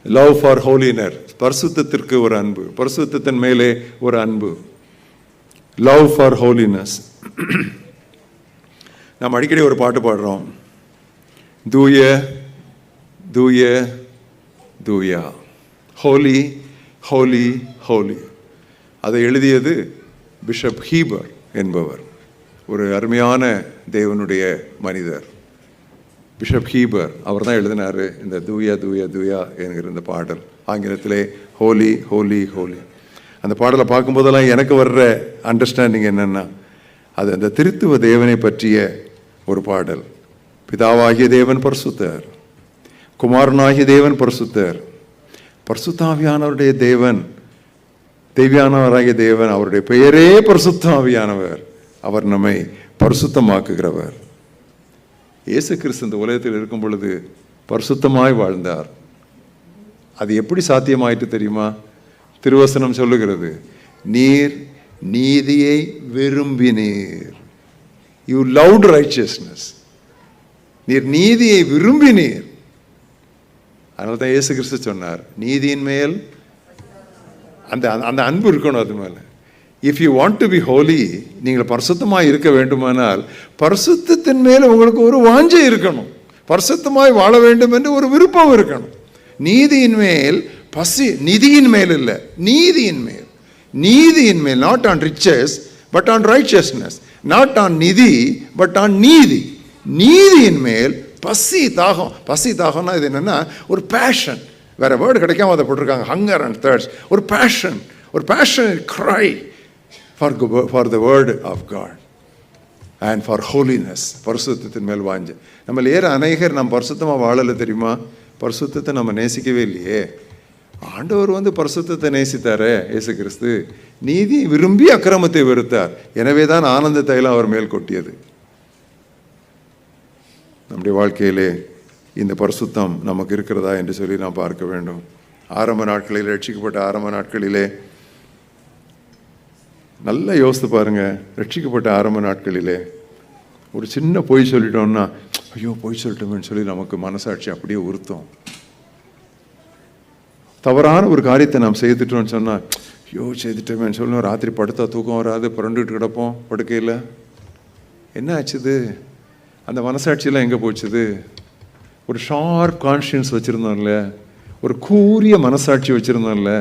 Love for ஹோலினர், பரிசுத்தத்திற்கு ஒரு அன்பு, பரிசுத்தத்தின் மேலே ஒரு அன்பு. Love for holiness. நாம் அடிக்கடி ஒரு பாட்டு பாடுறோம், தூய தூய தூயா, ஹோலி ஹோலி ஹோலி. அதை எழுதியது பிஷப் ஹீபர் என்பவர், ஒரு அருமையான தேவனுடைய மனிதர். பிஷப் ஹீபர் அவர் தான் எழுதினார் இந்த தூயா தூயா தூயா என்கிற இந்த பாடல், ஆங்கிலத்திலே ஹோலி ஹோலி ஹோலி. அந்த பாடலை பார்க்கும்போதெல்லாம் எனக்கு வர்ற அண்டர்ஸ்டாண்டிங் என்னென்னா, அது அந்த திருத்துவ தேவனை பற்றிய ஒரு பாடல். பிதாவாகிய தேவன் பரிசுத்தர், குமாரனாகிய தேவன் பரிசுத்தர், பரிசுத்தாவியானவருடைய தேவன், தெய்வியானவராகிய தேவன், அவருடைய பெயரே பரிசுத்தாவியானவர், அவர் நம்மை பரிசுத்தமாக்குகிறவர். இயேசு கிறிஸ்து இந்த உலகத்தில் இருக்கும் பொழுது பரிசுத்தமாய் வாழ்ந்தார். அது எப்படி சாத்தியமாயிட்டு தெரியுமா? திருவசனம் சொல்லுகிறது, நீர் நீதியை விரும்பினீர். You loved righteousness. நீர் நீதியை விரும்பினீர். அதனால தான் இயேசு கிறிஸ்து சொன்னார், நீதியின் மேல் அந்த அந்த அன்பு இருக்கணும். அது மேலே if you want to be Holi, நீங்கள் பரிசுத்தமாக இருக்க வேண்டுமானால் பரிசுத்தத்தின் மேல் உங்களுக்கு ஒரு வாஞ்சை இருக்கணும். பரிசுத்தமாய் வாழ வேண்டும் என்று ஒரு விருப்பம் இருக்கணும். நீதியின் மேல் பசி, நிதியின் மேல் இல்லை, நீதியின் மேல். நீதியின் மேல், not on riches but on righteousness, not on நிதி பட் ஆன் நீதி. நீதியின் மேல் பசி தாகம். பசி தாகம்னா இது என்னன்னா ஒரு பேஷன். வேற வேர்டு கிடைக்காம அதை போட்டிருக்காங்க, ஹங்கர் அண்ட் தர்ஸ்ட். ஒரு பேஷன், ஒரு passionate cry for the word of God and for holiness. பரிசுத்தத்தின் மேல் வாஞ்ச. நம்ம ஏற அநேகர் நம்ம பரிசுத்தமாக வாழலை தெரியுமா? பரிசுத்தத்தை நம்ம நேசிக்கவே இல்லையே. ஆண்டவர் பரிசுத்தத்தை நேசித்தாரே இயேசு கிறிஸ்து. நீதி விரும்பி அக்கிரமத்தை வெறுத்தார். எனவே தான் ஆனந்த தைலம் அவர் மேல் கொட்டியது. நம்முடைய வாழ்க்கையிலே இந்த பரிசுத்தம் நமக்கு இருக்கிறதா என்று சொல்லி நாம் பார்க்க வேண்டும். ஆரம்ப நாட்களில், ரட்சிக்கப்பட்ட ஆரம்ப நாட்களிலே நல்லா யோசித்து பாருங்க. ரட்சிக்கப்பட்ட ஆரம்ப நாட்களிலே ஒரு சின்ன பொய் சொல்லிட்டோம்னா, ஐயோ பொய் சொல்லிட்டோம்னு சொல்லி நமக்கு மனசாட்சி அப்படியே உறுத்தும். தவறான ஒரு காரியத்தை நாம் செய்துட்டோம்னு சொன்னால், ஐயோ செய்துட்டோமேன்னு சொல்லணும். ராத்திரி படுத்தா தூக்கம் வராது, புரண்டுட்டு கிடப்போம் படுக்கையில். என்ன ஆச்சுது? அந்த மனசாட்சியெல்லாம் எங்கே போச்சுது? ஒரு ஷார்ப் கான்ஷியன்ஸ் வச்சுருந்தோம்ல, ஒரு கூரிய மனசாட்சி வச்சுருந்தோம்ல,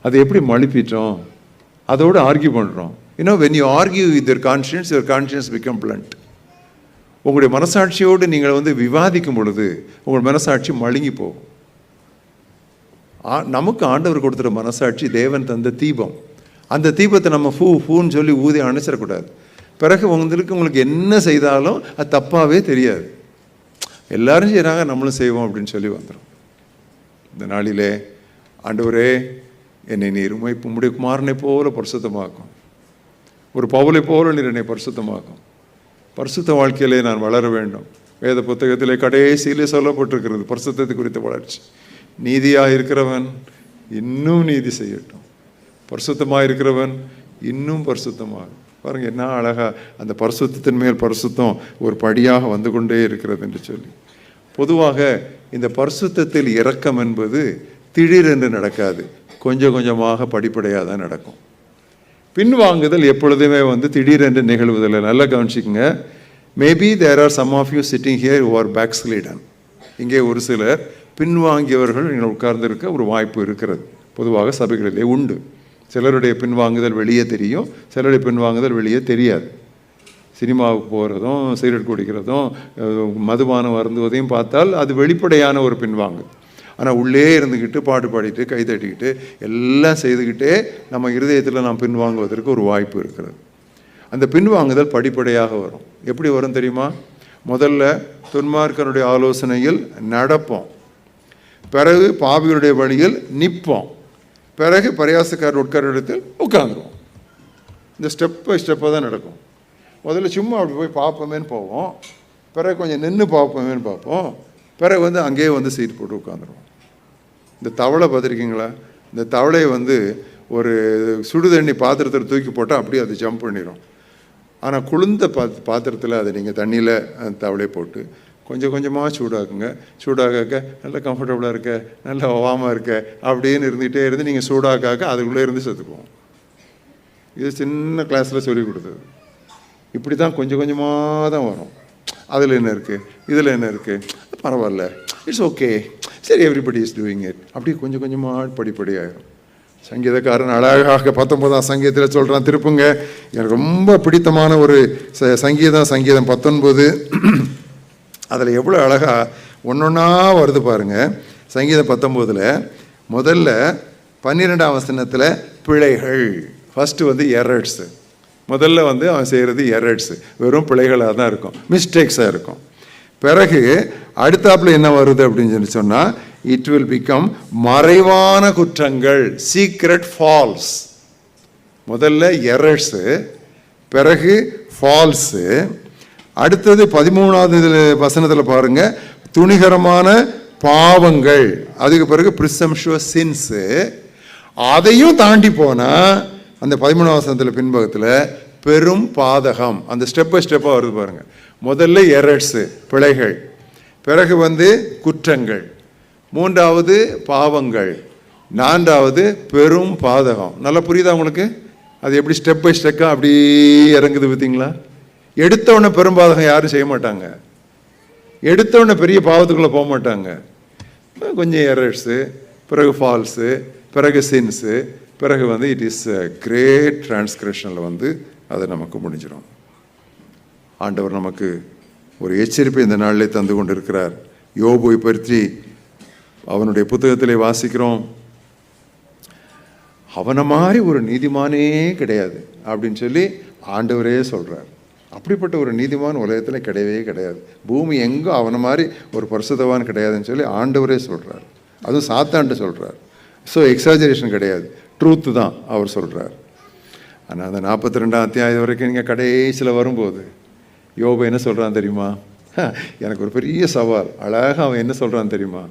அதை எப்படி மழுப்பிட்டோம்? அதோடு ஆர்கியூ பண்ணுறோம். When you argue with your conscience become blunt. உங்களுடைய மனசாட்சியோடு நீங்கள் விவாதிக்கும் பொழுது உங்கள் மனசாட்சி மழுங்கி போகும். நமக்கு ஆண்டவர் கொடுத்துற மனசாட்சி தேவன் தந்த தீபம். அந்த தீபத்தை நம்ம ஃபூன்னு சொல்லி ஊதி அணைச்சிடக்கூடாது. பிறகு உங்களுக்கு என்ன செய்தாலும் அது தப்பாகவே தெரியாது. எல்லாரும் செய்கிறாங்க, நம்மளும் செய்வோம் அப்படின்னு சொல்லி வந்துடும். இந்த நாளிலே ஆண்டவரே, என்னை நீர் உம்முடைய குமாரனை போல பரிசுத்தமாக்கும், ஒரு பவுலை போல நீர் என்னை பரிசுத்தமாக்கும். பரிசுத்த வாழ்க்கையிலே நான் வளர வேண்டும். வேத புத்தகத்திலே கடைசியிலே சொல்லப்பட்டிருக்கிறது பரிசுத்தத்தை குறித்த வளர்ச்சி. நீதியாக இருக்கிறவன் இன்னும் நீதி செய்யட்டும், பரிசுத்தமாக இருக்கிறவன் இன்னும் பரிசுத்தமாக. பாருங்கள் என்ன அழகா அந்த பரிசுத்தத்தின் மேல் பரிசுத்தம் ஒரு படியாக வந்து கொண்டே இருக்கிறது என்று சொல்லி. பொதுவாக இந்த பரிசுத்தத்தில் இரக்கம் என்பது திடீரென்று நடக்காது, கொஞ்சம் கொஞ்சமாக படிப்படையாக தான் நடக்கும். பின்வாங்குதல் எப்பொழுதுமே திடீரென்று நிகழ்வதில்லை. நல்லா கவனிச்சிக்கங்க. Maybe there are some of you sitting here who are backslidden. இங்கே ஒரு சிலர் பின்வாங்கியவர்கள் நீங்கள் உட்கார்ந்திருக்க ஒரு வாய்ப்பு இருக்கிறது. பொதுவாக சபைகளிலே உண்டு. சிலருடைய பின்வாங்குதல் வெளியே தெரியும், சிலருடைய பின்வாங்குதல் வெளியே தெரியாது. சினிமாவுக்கு போகிறதும், சிகரெட் குடிக்கிறதும், மதுபானம் அருந்துவதையும் பார்த்தால் அது வெளிப்படையான ஒரு பின்வாங்குதல். ஆனால் உள்ளே இருந்துக்கிட்டு பாட்டு பாடிட்டு கை தட்டிக்கிட்டு எல்லாம் செய்துக்கிட்டே நம்ம இருதயத்தில் நாம் பின்வாங்குவதற்கு ஒரு வாய்ப்பு இருக்கிறது. அந்த பின்வாங்குதல் படிப்படையாக வரும். எப்படி வரும் தெரியுமா? முதல்ல துன்மார்க்கனுடைய ஆலோசனையில் நடப்போம், பிறகு பாவிகளுடைய வழியில் நிற்போம், பிறகு பரியாசக்காரர் உட்கார இடத்தில் உட்காந்துருவோம். இந்த ஸ்டெப் பை ஸ்டெப்பாக தான் நடக்கும். முதல்ல சும்மா அப்படி போய் பார்ப்போமேன்னு போவோம், பிறகு கொஞ்சம் நின்று பார்ப்போமேன்னு பார்ப்போம், பிறகு அங்கேயே சீட் போட்டு உட்காந்துருவோம். இந்த தவளை பார்த்துருக்கீங்களா? இந்த தவளையை ஒரு சுடுதண்ணி பாத்திரத்தில் தூக்கி போட்டால் அப்படியே அது ஜம்ப் பண்ணிடும். ஆனால் குளிர்ந்த பாத்திரத்தில் அதை நீங்கள் தண்ணியில் அந்த தவளையை போட்டு கொஞ்சம் கொஞ்சமாக சூடாக்குங்க. சூடாக்க நல்லா கம்ஃபர்டபுளாக இருக்க, நல்லா வாமாக இருக்க அப்படின்னு இருந்துகிட்டே இருந்து நீங்கள் சூடாக்காக்க அதுக்குள்ளே இருந்து செத்துக்குவோம். இது சின்ன கிளாஸில் சொல்லி கொடுத்தது. இப்படி தான் கொஞ்சம் கொஞ்சமாக தான் வரும். அதில் என்ன இருக்குது, இதில் என்ன இருக்குது, பரவாயில்ல, இட்ஸ் ஓகே, சரி, எவ்ரிபடி இஸ் டூயிங் இட், அப்படி கொஞ்சம் கொஞ்சமாக படிப்படியாகிடும். சங்கீதக்காரன் அழகாக 19ஆம் சங்கீதத்தில் சொல்கிறான், திருப்புங்க. எனக்கு ரொம்ப பிடித்தமான ஒரு சங்கீதம், சங்கீதம் 19. அதில் எவ்வளோ அழகாக ஒன்றொன்னா வருது பாருங்கள். சங்கீதம் 19 முதல்ல 12ஆம் வசனத்தில் பிழைகள். ஃபஸ்ட்டு வந்து எரர்ஸு. முதல்ல வந்து அவன் செய்கிறது எரர்ஸு, வெறும் பிழைகளாக தான் இருக்கும், மிஸ்டேக்ஸாக இருக்கும். பிறகு அடுத்தாப்பில் என்ன வருது அப்படின்னு சொன்னால், இட் வில் பிகம் மறைவான குற்றங்கள், சீக்ரெட் ஃபால்ஸ். முதல்ல எரர்ஸு, பிறகு ஃபால்ஸு. அடுத்தது 13வது வசனத்தில் பாருங்க, துணிகரமான பாவங்கள். அதுக்கு பிறகு ப்ரிசம்ஷுவஸ் சின்ஸு. அதையும் தாண்டி போனால் அந்த 13ஆம் வசனத்தில் பின்பக்கத்தில் பெரும் பாதகம். அந்த ஸ்டெப் பை ஸ்டெப்பாக வருது பாருங்க. முதல்ல எரர்ஸு, பிழைகள், பிறகு வந்து குற்றங்கள், 3வது பாவங்கள், 4வது பெரும் பாதகம். நல்லா புரியுதா உங்களுக்கு? அது எப்படி ஸ்டெப் பை ஸ்டெப்பாக அப்படி இறங்குது பார்த்தீங்களா? எடுத்தவொடனே பெரும் பாதகம் யாரும் செய்ய மாட்டாங்க, எடுத்தவொடனே பெரிய பாவத்துக்குள்ளே போக மாட்டாங்க. கொஞ்சம் எரர்ஸு, பிறகு ஃபால்ஸு, பிறகு சின்ஸு, பிறகு வந்து இட் இஸ் கிரேட் டிரான்ஸ்கிரிப்ஷனில் வந்து அது நமக்கு முடிஞ்சிடும். ஆண்டவர் நமக்கு ஒரு எச்சரிப்பை இந்த நாளிலே தந்து கொண்டு இருக்கிறார். யோபை பற்றி அவனுடைய புத்தகத்திலே வாசிக்கிறோம், அவனை மாதிரி ஒரு நீதிமானே கிடையாது அப்படின்னு சொல்லி ஆண்டவரே சொல்கிறார். அப்படிப்பட்ட ஒரு நீதிமான் உலகத்தில் கிடையவே கிடையாது. பூமி எங்கோ அவனை மாதிரி ஒரு பரிசுத்தவான் கிடையாதுன்னு சொல்லி ஆண்டவரே சொல்கிறார். அதுவும் சாத்தான்ட்டு சொல்கிறார். ஸோ எக்ஸாஜரேஷன் கிடையாது, ட்ரூத்து தான் அவர் சொல்கிறார். ஆனால் அந்த 42ஆம் அத்தியாயம் வரைக்கும் நீங்கள் கடைசியில் வரும்போது யோபு என்ன சொல்கிறான் தெரியுமா? எனக்கு ஒரு பெரிய சவால். அழகாக அவன் என்ன சொல்கிறான் தெரியுமா?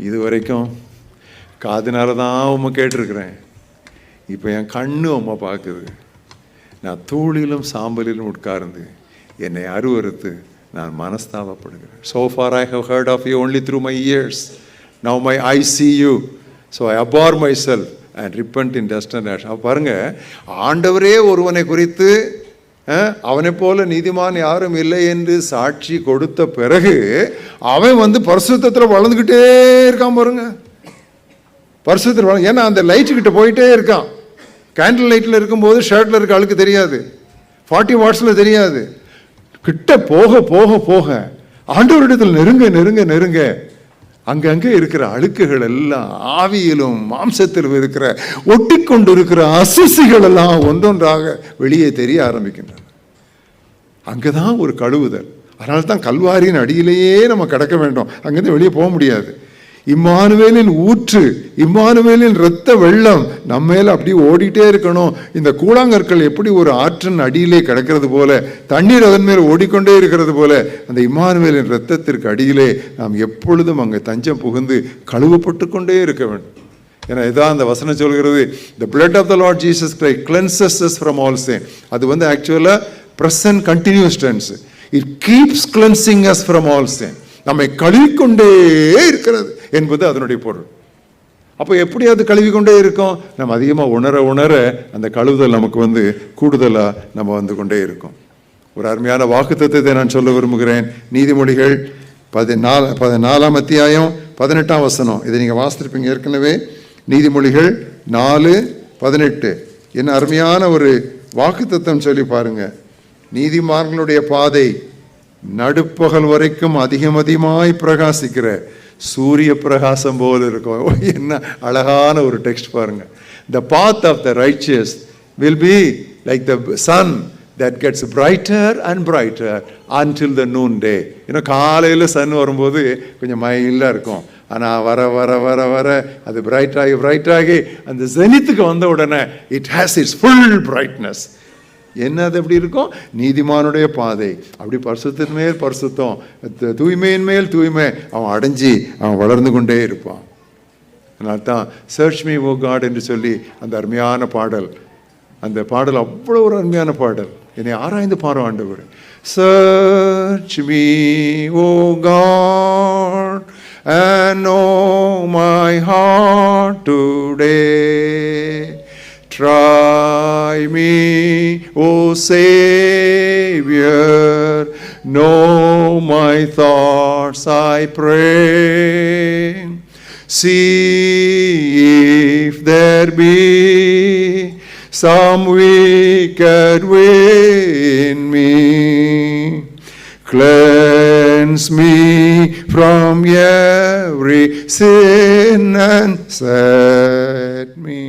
இது வரைக்கும் காதுனால தான் உம்மை கேட்டிருக்கிறேன், இப்போ என் கண்ணு உம்மை பார்க்குது. நான் தூளிலும் சாம்பலிலும் உட்கார்ந்து என்னை அருவறுத்து நான் மனஸ்தாபப்படுகிறேன். So far I have heard of you only through my ears. Now my eyes see you. So I abhor myself and repent in dust and ash. பாருங்க, ஆண்டவரே ஒருவனை குறித்து அவனை போல நீதிமான் யாரும் இல்லை என்று சாட்சி கொடுத்த பிறகு அவன் வந்து பரிசுத்தத்தில் வளர்ந்துக்கிட்டே இருக்கான் பாருங்க. பரிசுத்தத்தில் ஏன்னா அந்த லைட்டுக்கிட்ட போயிட்டே இருக்கான். கேண்டில் லைட்டில் இருக்கும்போது ஷர்ட்டில் இருக்க அழுக்கு தெரியாது, 40 வாட்ஸில் தெரியாது. கிட்ட போக போக போக ஆண்டவரிடத்தில் நெருங்க நெருங்க நெருங்க அங்கங்கே இருக்கிற அழுக்குகள் எல்லாம், ஆவியிலும் மாம்சத்திலும் இருக்கிற ஒட்டி கொண்டு இருக்கிற அசுசிகள் எல்லாம் ஒன்றொன்றாக வெளியே தெரிய ஆரம்பிக்கின்றன. அங்கதான் ஒரு கழுவுதல். அதனால தான் கல்வாரியின் அடியிலேயே நம்ம கிடக்க வேண்டும், அங்கேருந்து வெளியே போக முடியாது. இம்மானுவேலின் ஊற்று, இம்மானுவேலின் இரத்த வெள்ளம் நம்ம மேல அப்படி ஓடிட்டே இருக்கணும். இந்த கூழாங்கற்கள் எப்படி ஒரு ஆற்றின் அடியிலே கிடக்கிறது போல, தண்ணீர் அதன் மேல் ஓடிக்கொண்டே இருக்கிறது போல, அந்த இம்மானுவேலின் இரத்தத்திற்கு அடியிலே நாம் எப்பொழுதும் அங்கே தஞ்சம் புகுந்து கழுவப்பட்டு கொண்டே இருக்க வேண்டும். ஏன்னா இதான் அந்த வசனம் சொல்கிறது, the blood of the Lord Jesus Christ cleanses us from all sin. அது வந்து ஆக்சுவலா present continuous tense. It keeps cleansing us from all sin. நம்மை கழுவிக்கொண்டே இருக்கிறது என்பது அதனுடைய பொருள். அப்போ எப்படி அது கழுவிக்கொண்டே இருக்கும்? நம்ம அதிகமாக உணர உணர அந்த கழுவுதல் நமக்கு வந்து கூடுதலாக நம்ம வந்து கொண்டே இருக்கும். ஒரு அருமையான வாக்குத்தத்தத்தை நான் சொல்ல விரும்புகிறேன். நீதிமொழிகள் 14ஆம் அத்தியாயம் 18ஆம் வசனம். இதை நீங்கள் வாசித்திருப்பீங்க ஏற்கனவே. நீதிமொழிகள் 4:18. என்ன அருமையான ஒரு வாக்குத்தத்தம் சொல்லி பாருங்க. நீதிமான்களுடைய பாதை நடுப்பகல் வரைக்கும் அதிகமாய் பிரகாசிக்கிற சூரிய பிரகாசம் போல இருக்கும். என்ன அழகான ஒரு டெக்ஸ்ட் பாருங்க. The path of the righteous will be like the sun that gets brighter and brighter until the noonday. இன்னும் காலையில் சன் வரும்போது கொஞ்சம் மைல்டாக இருக்கும். ஆனால் வர வர வர வர அது பிரைட் ஆகி அந்த ஜெனித்துக்கு வந்த உடனே it has its full brightness. என்ன அது எப்படி இருக்கும்? நீதிமானுடைய பாதை அப்படி பரிசுத்தின் மேல் பரிசுத்தம், தூய்மையின் மேல் தூய்மை அவன் அடைஞ்சி அவன் வளர்ந்து கொண்டே இருப்பான். அதனால்தான் சர்ச் மீ ஓ காட் என்று சொல்லி அந்த அருமையான பாடல் அந்த பாடல் அவ்வளோ ஒரு அருமையான பாடல். என்னை ஆராய்ந்து பாரும் ஆண்டவரே. Search me, O God, and know my heart today. Try me, O Savior, know my thoughts, I pray. See if there be some wicked way in me. Cleanse me from every sin and set me